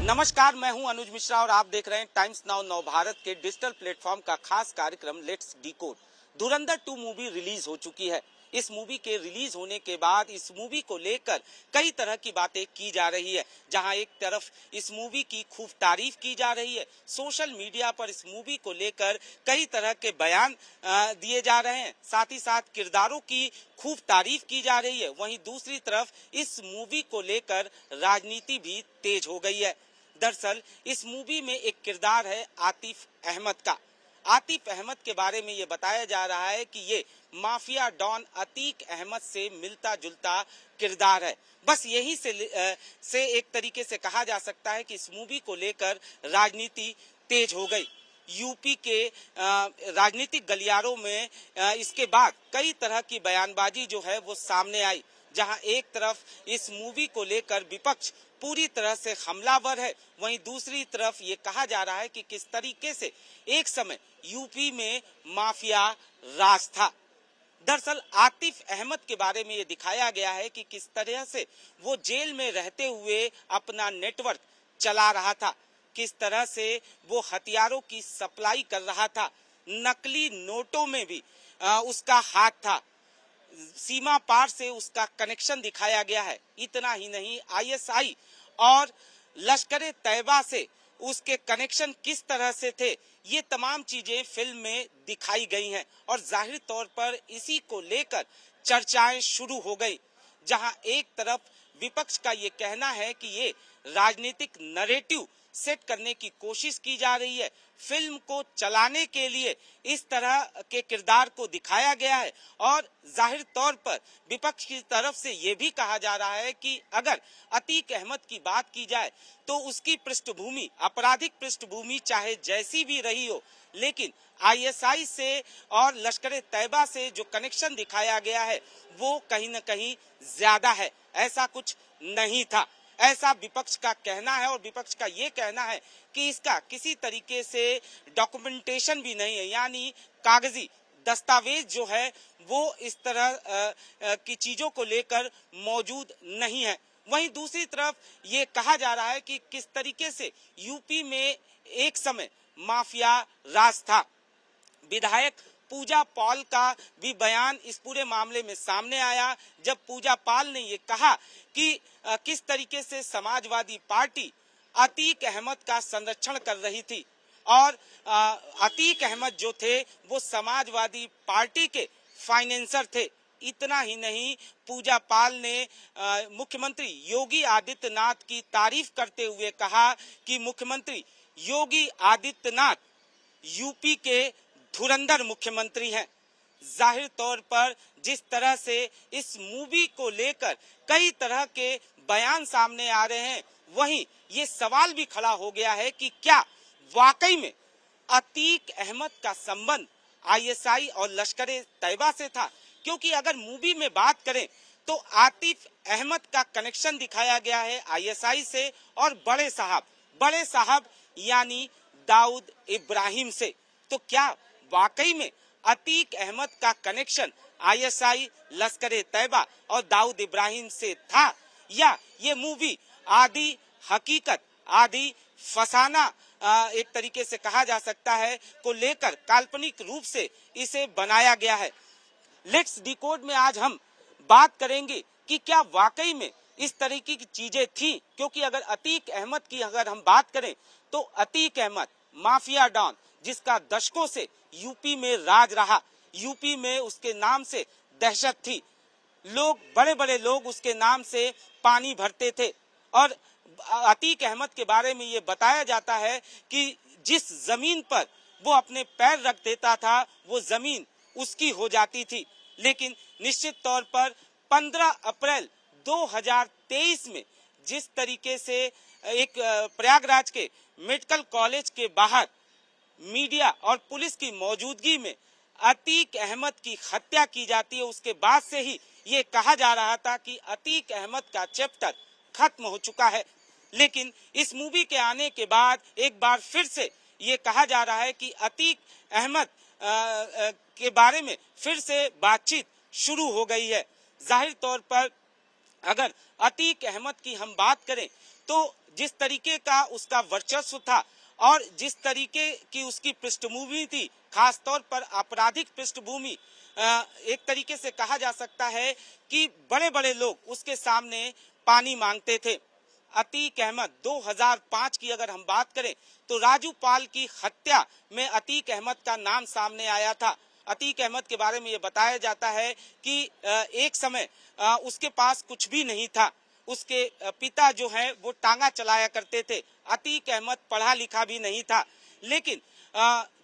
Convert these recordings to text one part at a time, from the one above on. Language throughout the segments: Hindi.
नमस्कार, मैं हूं अनुज मिश्रा और आप देख रहे हैं टाइम्स नाउ नव भारत के डिजिटल प्लेटफॉर्म का खास कार्यक्रम let's decode. Dhurandhar 2 movie release हो चुकी है। इस मूवी के रिलीज होने के बाद इस मूवी को लेकर कई तरह की बातें की जा रही है। जहां एक तरफ इस मूवी की खूब तारीफ की जा रही है, सोशल मीडिया पर इस मूवी को लेकर कई तरह के बयान दिए जा रहे हैं, साथ ही साथ किरदारों की खूब तारीफ की जा रही है। वहीं दूसरी तरफ इस मूवी को लेकर राजनीति भी तेज हो गई है। दरअसल इस मूवी में एक किरदार है आतिफ अहमद का। आतिफ अहमद के बारे में ये बताया जा रहा है कि ये माफिया डॉन अतीक अहमद से मिलता जुलता किरदार है। बस यही से एक तरीके से कहा जा सकता है कि इस मूवी को लेकर राजनीति तेज हो गई। यूपी के राजनीतिक गलियारों में इसके बाद कई तरह की बयानबाजी जो है वो सामने आई, जहां एक तरफ इस मूवी को लेकर विपक्ष पूरी तरह से हमलावर है, वहीं दूसरी तरफ ये कहा जा रहा है कि किस तरीके से एक समय यूपी में माफिया राज था। दरअसल आतिफ अहमद के बारे में ये दिखाया गया है कि किस तरह से वो जेल में रहते हुए अपना नेटवर्क चला रहा था, किस तरह से वो हथियारों की सप्लाई कर रहा था, नकली नोटों में भी उसका हाथ था, सीमा पार से उसका कनेक्शन दिखाया गया है। इतना ही नहीं, आईएसआई और लश्कर तैयबा से उसके कनेक्शन किस तरह से थे, ये तमाम चीजें फिल्म में दिखाई गई हैं और जाहिर तौर पर इसी को लेकर चर्चाएं शुरू हो गई। जहां एक तरफ विपक्ष का ये कहना है कि ये राजनीतिक नैरेटिव सेट करने की कोशिश की जा रही है, फिल्म को चलाने के लिए इस तरह के किरदार को दिखाया गया है, और जाहिर तौर पर विपक्ष की तरफ से ये भी कहा जा रहा है कि अगर अतीक अहमद की बात की जाए तो उसकी पृष्ठभूमि, आपराधिक पृष्ठभूमि चाहे जैसी भी रही हो, लेकिन आईएसआई से और लश्कर तैयबा से जो कनेक्शन दिखाया गया है वो कहीं न कहीं ज्यादा है, ऐसा कुछ नहीं था, ऐसा विपक्ष का कहना है। और विपक्ष का ये कहना है कि इसका किसी तरीके से डॉक्यूमेंटेशन भी नहीं है, यानी कागजी दस्तावेज जो है वो इस तरह की चीजों को लेकर मौजूद नहीं है। वहीं दूसरी तरफ ये कहा जा रहा है कि किस तरीके से यूपी में एक समय माफिया राज था। विधायक पूजा पॉल का भी बयान इस पूरे मामले में सामने आया, जब पूजा पॉल ने ये कहा कि किस तरीके से समाजवादी पार्टी अतीक अहमद का संरक्षण कर रही थी, और अतीक अहमद जो थे वो समाजवादी पार्टी के फाइनेंसर थे। इतना ही नहीं, पूजा पाल ने मुख्यमंत्री योगी आदित्यनाथ की तारीफ करते हुए कहा कि मुख्यमंत्री योगी आदित्यनाथ यूपी के धुरंधर मुख्यमंत्री हैं। जाहिर तौर पर जिस तरह से इस मूवी को लेकर कई तरह के बयान सामने आ रहे हैं, वहीं ये सवाल भी खड़ा हो गया है कि क्या वाकई में अतीक अहमद का संबंध आईएसआई और लश्कर तैयबा से था, क्योंकि अगर मूवी में बात करें तो आतिफ अहमद का कनेक्शन दिखाया गया है आईएसआई से और बड़े साहब यानी दाऊद इब्राहिम से। तो क्या वाकई में अतीक अहमद का कनेक्शन आईएसआई, लश्कर तैयबा और दाऊद इब्राहिम से था, या ये मूवी आधी हकीकत, आधी फसाना एक तरीके से कहा जा सकता है को लेकर काल्पनिक रूप से इसे बनाया गया है। लेट्स डिकोड में आज हम बात करेंगे कि क्या वाकई में इस तरीके की चीजें थी, क्योंकि अगर अतीक अहमद की अगर हम बात करें तो अतीक अहमद माफिया डॉन, जिसका दशकों से यूपी में राज रहा, यूपी में उसके नाम से दहशत थी, लोग, बड़े बड़े लोग उसके नाम से पानी भरते थे। और अतीक अहमद के बारे में ये बताया जाता है कि जिस जमीन पर वो अपने पैर रख देता था वो जमीन उसकी हो जाती थी। लेकिन निश्चित तौर पर 15 अप्रैल 2023 में जिस तरीके से एक प्रयागराज के मेडिकल कॉलेज के बाहर मीडिया और पुलिस की मौजूदगी में अतीक अहमद की हत्या की जाती है, उसके बाद से ही ये कहा जा रहा था कि अतीक अहमद का चैप्टर खत्म हो चुका है। लेकिन इस मूवी के आने के बाद एक बार फिर से ये कहा जा रहा है कि अतीक अहमद के बारे में फिर से बातचीत शुरू हो गई है। जाहिर तौर पर अगर अतीक अहमद की हम बात करें तो जिस तरीके का उसका वर्चस्व था और जिस तरीके की उसकी पृष्ठभूमि थी, खासतौर पर आपराधिक पृष्ठभूमि, एक तरीके से कहा जा सकता है कि बड़े बड़े लोग उसके सामने पानी मांगते थे। अतीक अहमद 2005 की अगर हम बात करें तो राजू पाल की हत्या में अतीक अहमद का नाम सामने आया था। अतीक अहमद के बारे में ये बताया जाता है कि एक समय उसके पास कुछ भी नहीं था। उसके पिता जो है वो टांगा चलाया करते थे। अतीक अहमद पढ़ा लिखा भी नहीं था, लेकिन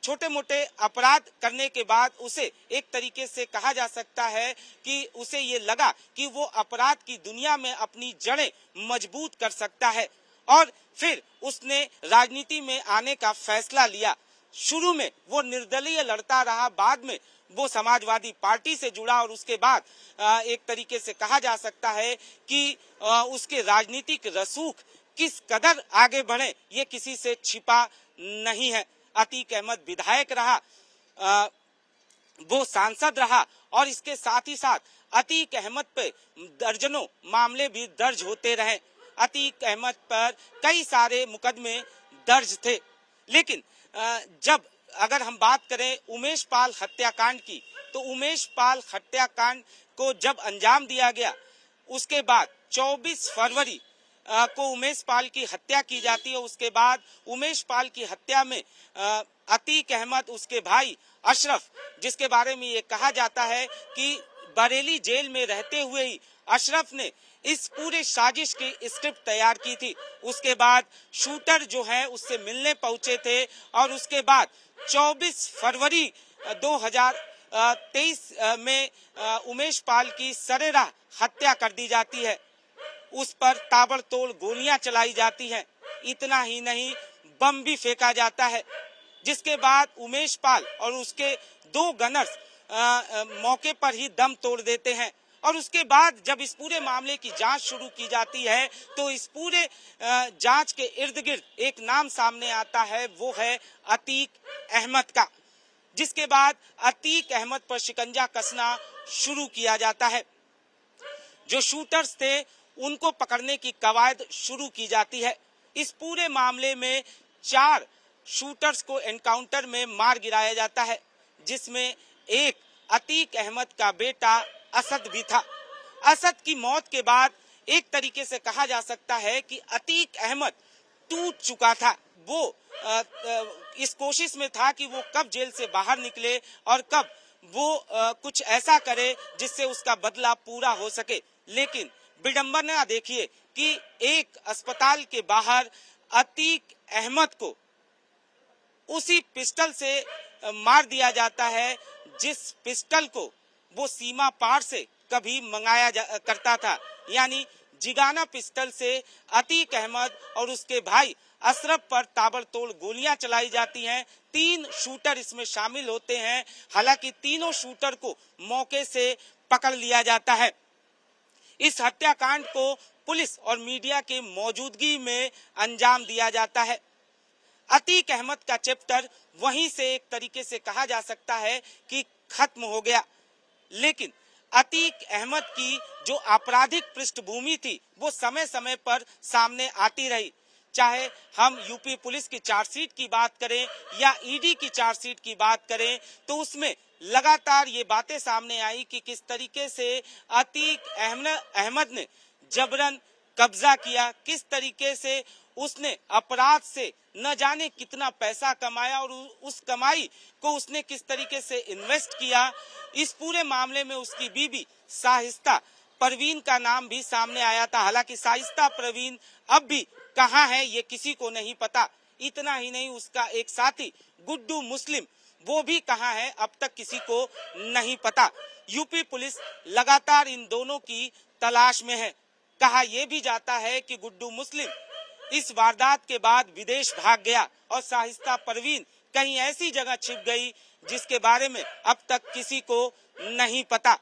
छोटे मोटे अपराध करने के बाद उसे एक तरीके से कहा जा सकता है कि उसे ये लगा कि वो अपराध की दुनिया में अपनी जड़ें मजबूत कर सकता है और फिर उसने राजनीति में आने का फैसला लिया। शुरू में वो निर्दलीय लड़ता रहा, बाद में वो समाजवादी पार्टी से जुड़ा और उसके बाद एक तरीके से कहा जा सकता है कि उसके राजनीतिक रसूख किस कदर आगे बढ़े ये किसी से छिपा नहीं है। अतीक अहमद विधायक रहा, वो सांसद रहा और इसके साथ ही साथ अतीक अहमद पे दर्जनों मामले भी दर्ज होते रहे। अतीक अहमद पर कई सारे मुकदमे दर्ज थे, लेकिन जब अगर हम बात करें उमेश पाल हत्याकांड की, तो उमेश पाल हत्याकांड को जब अंजाम दिया गया उसके बाद 24 फरवरी को उमेश पाल की हत्या की जाती है। उसके बाद उमेश पाल की हत्या में अतीक अहमद, उसके भाई अशरफ, जिसके बारे में ये कहा जाता है कि बरेली जेल में रहते हुए ही अशरफ ने इस पूरे साजिश की स्क्रिप्ट तैयार की थी। उसके बाद शूटर जो है उससे मिलने पहुंचे थे और उसके बाद 24 फरवरी 2023 में उमेश पाल की सरेराह हत्या कर दी जाती है। उस पर ताबड़तोड़ गोलियां चलाई जाती हैं। इतना ही नहीं, बम भी फेंका जाता है, जिसके बाद उमेश पाल और उसके 2 गनर्स मौके पर ही दम तोड़ देते हैं। और उसके बाद जब इस पूरे मामले की जांच शुरू की जाती है तो इस पूरे जांच के इर्द गिर्द एक नाम सामने आता है, वो है अतीक अहमद का, जिसके बाद अतीक अहमद पर शिकंजा कसना शुरू किया जाता है। जो शूटर्स थे उनको पकड़ने की कवायद शुरू की जाती है। इस पूरे मामले में 4 शूटर्स को एनकाउंटर में मार गिराया जाता है, जिसमें एक अतीक अहमद का बेटा असद भी था। असद की मौत के बाद एक तरीके से कहा जा सकता है कि अतीक अहमद टूट चुका था। वो इस कोशिश में था कि वो कब जेल से बाहर निकले और कब वो कुछ ऐसा करे जिससे उसका बदला पूरा हो सके। लेकिन विडंबना देखिए कि एक अस्पताल के बाहर अतीक अहमद को उसी पिस्टल से मार दिया जाता है जिस पिस्टल को वो सीमा पार से कभी मंगाया करता था, यानी जिगाना पिस्टल से अतीक अहमद और उसके भाई अशरफ पर ताबड़तोड़ गोलियां चलाई जाती हैं। 3 शूटर इसमें शामिल होते हैं। हालांकि तीनों शूटर को मौके से पकड़ लिया जाता है। इस हत्याकांड को पुलिस और मीडिया के मौजूदगी में अंजाम दिया जाता है। अतीक अहमद का चैप्टर वहीं से एक तरीके से कहा जा सकता है कि खत्म हो गया। लेकिन अतीक अहमद की जो आपराधिक पृष्ठभूमि थी वो समय समय पर सामने आती रही। चाहे हम यूपी पुलिस की चार्जशीट की बात करें या ईडी की चार्जशीट की बात करें, तो उसमें लगातार ये बातें सामने आई कि किस तरीके से अतीक अहमद ने जबरन कब्जा किया, किस तरीके से उसने अपराध से न जाने कितना पैसा कमाया और उस कमाई को उसने किस तरीके से इन्वेस्ट किया। इस पूरे मामले में उसकी बीवी शाइस्ता परवीन का नाम भी सामने आया था। हालांकि शाइस्ता परवीन अब भी कहाँ है ये किसी को नहीं पता। इतना ही नहीं, उसका एक साथी गुड्डू मुस्लिम, वो भी कहाँ है अब तक किसी को नहीं पता। यूपी पुलिस लगातार इन दोनों की तलाश में है। कहा यह भी जाता है कि गुड्डू मुस्लिम इस वारदात के बाद विदेश भाग गया और शाइस्ता परवीन कहीं ऐसी जगह छिप गई जिसके बारे में अब तक किसी को नहीं पता।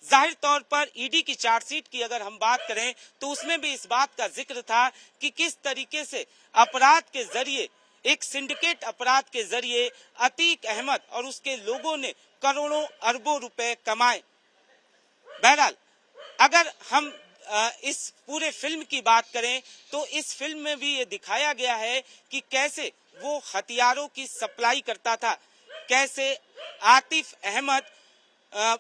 जाहिर तौर पर ईडी की चार्जशीट की अगर हम बात करें तो उसमें भी इस बात का जिक्र था कि किस तरीके से अपराध के जरिए, एक सिंडिकेट अपराध के जरिए अतीक अहमद और उसके लोगों ने करोड़ों अरबों रुपए कमाए। बहरहाल अगर हम इस पूरे फिल्म की बात करें तो इस फिल्म में भी ये दिखाया गया है कि कैसे वो हथियारों की सप्लाई करता था, कैसे आतिफ अहमद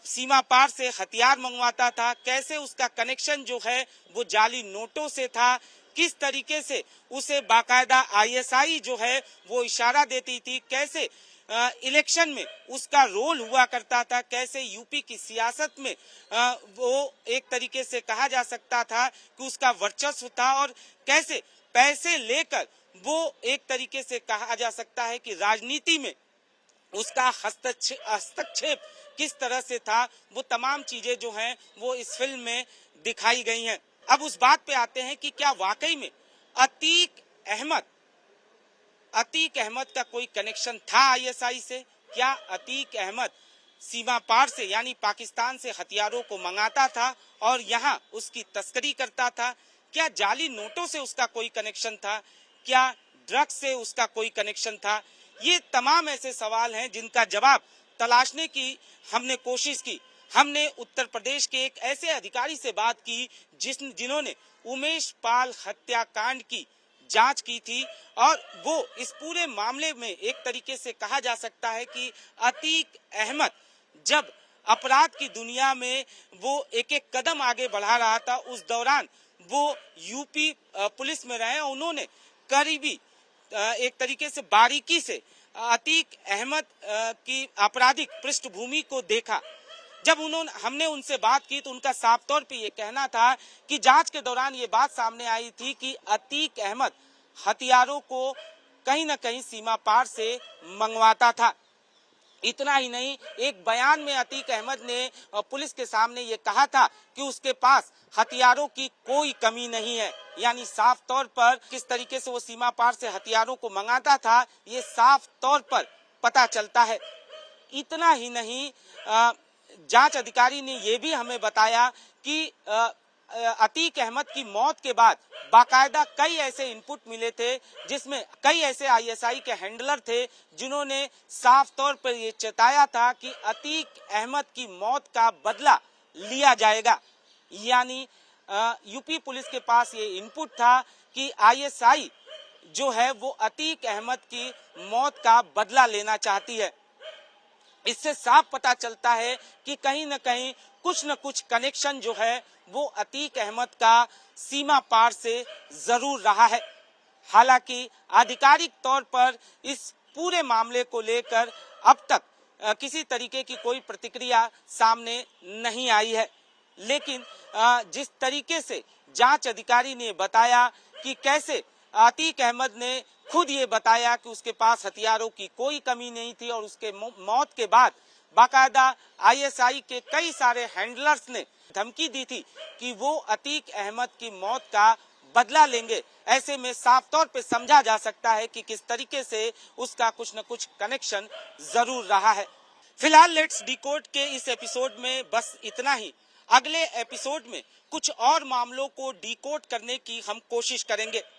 सीमा पार से हथियार मंगवाता था, कैसे उसका कनेक्शन जो है वो जाली नोटों से था, किस तरीके से उसे बाकायदा आईएसआई जो है वो इशारा देती थी, कैसे इलेक्शन में उसका रोल हुआ करता था, कैसे यूपी की सियासत में वो एक तरीके से कहा जा सकता था कि उसका वर्चस्व था, और कैसे पैसे लेकर वो एक तरीके से कहा जा सकता है कि राजनीति में उसका हस्तक्षेप किस तरह से था। वो तमाम चीजें जो हैं वो इस फिल्म में दिखाई गई हैं। अब उस बात पे आते हैं कि क्या वाकई में अतीक अहमद का कोई कनेक्शन था आईएसआई से? क्या अतीक अहमद सीमा पार से यानी पाकिस्तान से हथियारों को मंगाता था और यहाँ उसकी तस्करी करता था? क्या जाली नोटों से उसका कोई कनेक्शन था? क्या ड्रग्स से उसका कोई कनेक्शन था? ये तमाम ऐसे सवाल हैं जिनका जवाब तलाशने की हमने कोशिश की। हमने उत्तर प्रदेश के एक ऐसे अधिकारी से बात की जिन्होंने उमेश पाल हत्याकांड की जांच की थी, और वो इस पूरे मामले में एक तरीके से कहा जा सकता है कि अतीक अहमद जब अपराध की दुनिया में वो एक एक कदम आगे बढ़ा रहा था, उस दौरान वो यूपी पुलिस में रहे। उन्होंने करीबी एक तरीके से बारीकी से अतीक अहमद की आपराधिक पृष्ठभूमि को देखा। जब हमने उनसे बात की तो उनका साफ तौर पे ये कहना था कि जांच के दौरान ये बात सामने आई थी कि अतीक अहमद हथियारों को कहीं न कहीं सीमा पार से मंगवाता था। इतना ही नहीं, एक बयान में अतीक अहमद ने पुलिस के सामने ये कहा था कि उसके पास हथियारों की कोई कमी नहीं है। यानी साफ तौर पर किस तरीके से वो सीमा पार से हथियारों को मंगाता था ये साफ तौर पर पता चलता है। इतना ही नहीं, जांच अधिकारी ने ये भी हमें बताया कि अतीक अहमद की मौत के बाद बाकायदा कई ऐसे इनपुट मिले थे जिसमें कई ऐसे आईएसआई के हैंडलर थे जिन्होंने साफ तौर पर ये चेताया था कि अतीक अहमद की मौत का बदला लिया जाएगा। यानी यूपी पुलिस के पास ये इनपुट था कि आईएसआई जो है वो अतीक अहमद की मौत का बदला लेना चाहती है। इससे साफ पता चलता है कि कहीं न कहीं कुछ न कुछ कनेक्शन जो है वो अतीक अहमद का सीमा पार से जरूर रहा है। हालांकि आधिकारिक तौर पर इस पूरे मामले को लेकर अब तक किसी तरीके की कोई प्रतिक्रिया सामने नहीं आई है, लेकिन जिस तरीके से जांच अधिकारी ने बताया कि कैसे अतीक अहमद ने खुद ये बताया कि उसके पास हथियारों की कोई कमी नहीं थी, और उसके मौत के बाद बाकायदा आईएसआई के कई सारे हैंडलर्स ने धमकी दी थी कि वो अतीक अहमद की मौत का बदला लेंगे। ऐसे में साफ तौर पे समझा जा सकता है कि किस तरीके से उसका कुछ न कुछ कनेक्शन जरूर रहा है। फिलहाल लेट्स डिकोड के इस एपिसोड में बस इतना ही। अगले एपिसोड में कुछ और मामलों को डिकोड करने की हम कोशिश करेंगे।